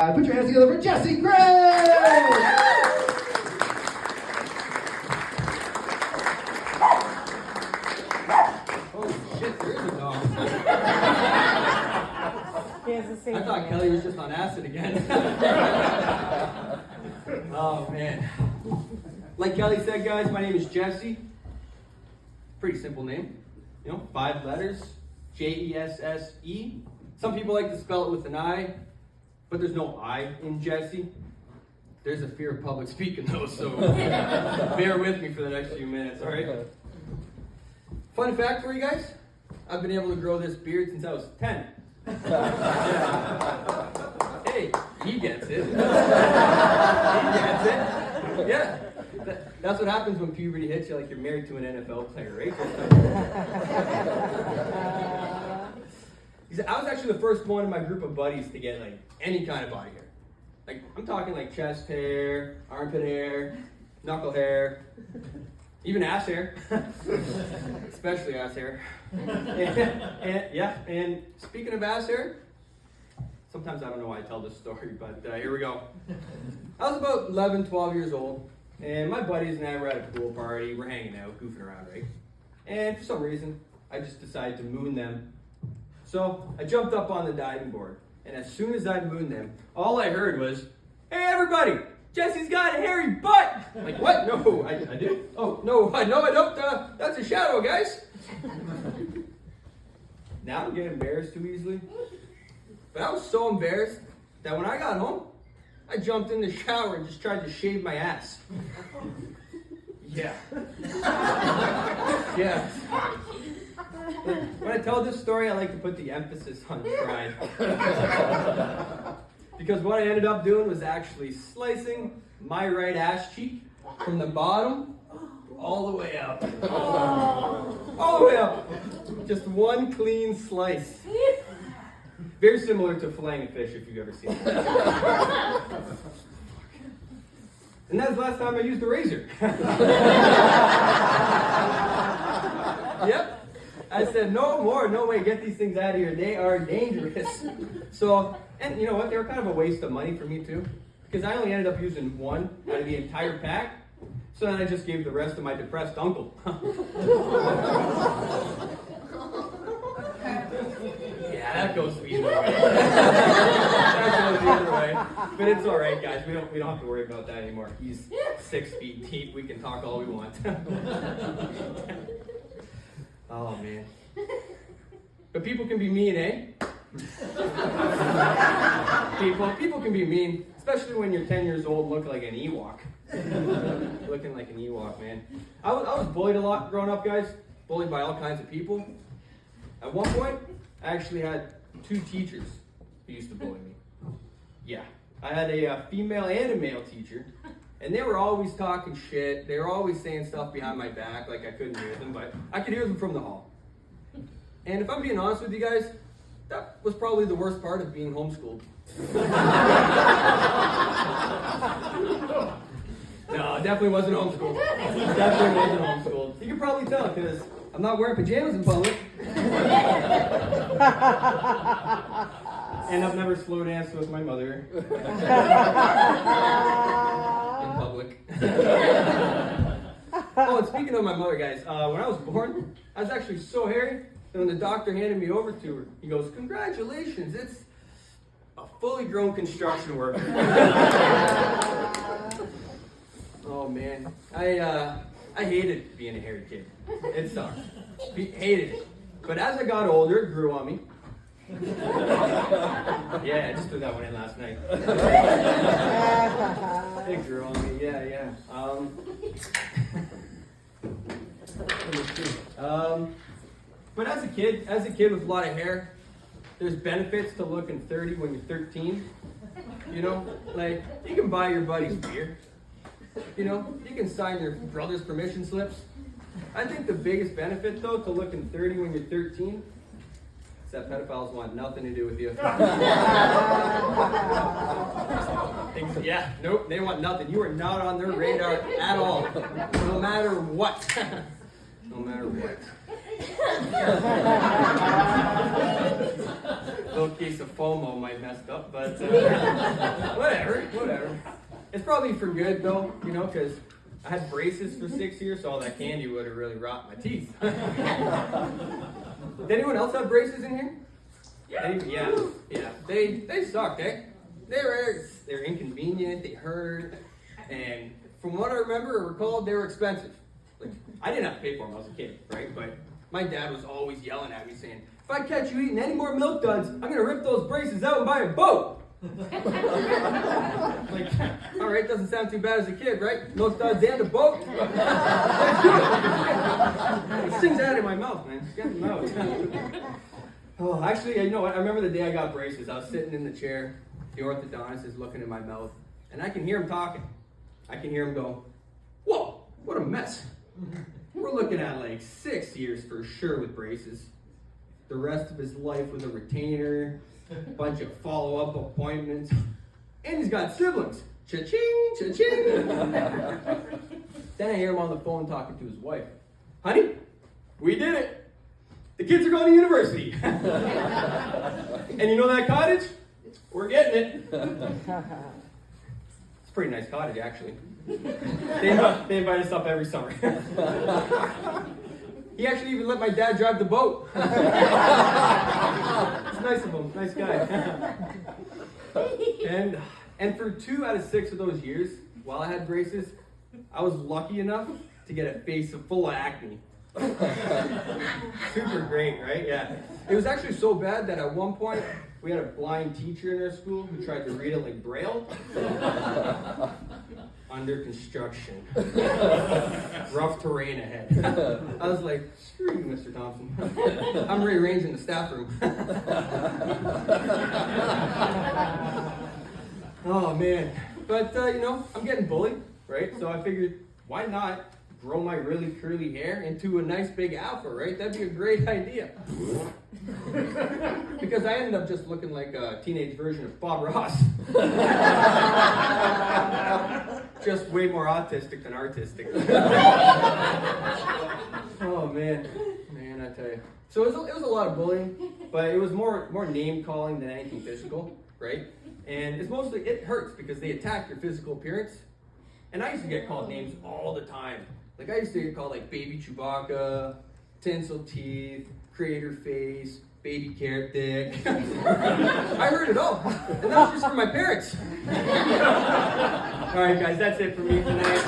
Put your hands together for Jesse Gray! Holy shit, there is a dog. I thought Kelly was just on acid again. Oh, man. Like Kelly said, guys, my name is Jesse. Pretty simple name. 5 letters. Jesse. Some people like to spell it with an I, but there's no I in Jesse. There's a fear of public speaking, though, so bear with me for the next few minutes, all right? Fun fact for you guys, I've been able to grow this beard since I was 10. Yeah. Hey, he gets it. He gets it. Yeah. That's what happens when puberty hits you, like you're married to an NFL player, right? I was actually the first one in my group of buddies to get like any kind of body hair. Like I'm talking like chest hair, armpit hair, knuckle hair, even ass hair, especially ass hair. And speaking of ass hair, sometimes I don't know why I tell this story, but here we go. I was about 11, 12 years old, and my buddies and I were at a pool party. We're hanging out, goofing around, right? And for some reason, I just decided to moon them. So I jumped up on the diving board, and as soon as I mooned them, all I heard was, "Hey everybody, Jesse's got a hairy butt!" I'm like, what? No, I do? Oh, no, I don't. That's a shadow, guys. Now I'm getting embarrassed too easily. But I was so embarrassed that when I got home, I jumped in the shower and just tried to shave my ass. Yeah. Yeah. When I tell this story, I like to put the emphasis on tried. Because what I ended up doing was actually slicing my right ass cheek from the bottom all the way up. All the way up. Just one clean slice. Very similar to filleting a fish, if you've ever seen it. And that's the last time I used a razor. Yep. I said, no more, no way, get these things out of here. They are dangerous. So, and you know what? They were kind of a waste of money for me too. Because I only ended up using one out of the entire pack. So then I just gave the rest to my depressed uncle. Yeah, that goes either way. That goes either way. But it's all right, guys. We don't have to worry about that anymore. He's 6 feet deep. We can talk all we want. Oh man. But people can be mean, eh? People can be mean, especially when you're 10 years old and look like an Ewok. Looking like an Ewok, man. I was bullied a lot growing up, guys. Bullied by all kinds of people. At one point, I actually had 2 teachers who used to bully me. Yeah. I had a female and a male teacher. And they were always talking shit. They were always saying stuff behind my back, like I couldn't hear them, but I could hear them from the hall. And if I'm being honest with you guys, that was probably the worst part of being homeschooled. No, definitely wasn't homeschooled. Definitely wasn't homeschooled. You can probably tell because I'm not wearing pajamas in public. And I've never slow danced with my mother. Public. Oh, and speaking of my mother, guys, when I was born, I was actually so hairy that when the doctor handed me over to her, he goes, "Congratulations, it's a fully grown construction worker." Oh man, I hated being a hairy kid. It sucked. Hated it. But as I got older, it grew on me. Yeah, I just threw that one in last night. It grew on me, yeah. But as a kid with a lot of hair, there's benefits to looking 30 when you're 13. Like you can buy your buddy's beer. You can sign your brother's permission slips. I think the biggest benefit though to looking 30 when you're 13 is that pedophiles want nothing to do with you. Yeah, nope, they want nothing. You are not on their radar at all. No matter what. No matter what. little case of FOMO might messed up, but whatever. It's probably for good though, you know, because I had braces for 6 years, so all that candy would have really rotted my teeth. Did anyone else have braces in here? Yeah. They sucked, eh? They're inconvenient, they hurt, and from what I remember or recall, they were expensive. Like, I didn't have to pay for them, I was a kid, right? But my dad was always yelling at me saying, if I catch you eating any more milk duds, I'm gonna rip those braces out and buy a boat. Like, all right, doesn't sound too bad as a kid, right? Milk duds and a boat. Let's do it. It sings out of my mouth, man. Get them out. Oh, actually, you know what? I remember the day I got braces. I was sitting in the chair. The orthodontist is looking in my mouth, and I can hear him talking. I can hear him go, "Whoa, what a mess." We're looking at like 6 years for sure with braces. The rest of his life with a retainer, a bunch of follow-up appointments, and he's got siblings. Cha-ching, cha-ching. Then I hear him on the phone talking to his wife. Honey, we did it. The kids are going to university. And you know that cottage? We're getting it. It's a pretty nice cottage, actually. They invite us up every summer. He actually even let my dad drive the boat. It's nice of him, nice guy. And for 2 out of 6 of those years, while I had braces, I was lucky enough to get a face full of acne. Super great, right? Yeah. It was actually so bad that at one point, we had a blind teacher in our school who tried to read it like Braille. Under construction. Rough terrain ahead. I was like, screw you, Mr. Thompson. I'm rearranging the staff room. Oh, man. But, you know, I'm getting bullied, right? So I figured, why not grow my really curly hair into a nice big afro, right? That'd be a great idea. Because I ended up just looking like a teenage version of Bob Ross. Just way more autistic than artistic. Oh, man, I tell you. So it was a lot of bullying, but it was more name calling than anything physical, right? And it's mostly, it hurts because they attack your physical appearance. And I used to get called names all the time. Like I used to get called like Baby Chewbacca, Tinsel Teeth, Crater Face, Baby Carrot Dick. I heard it all. And that was just from my parents. All right, guys, that's it for me tonight.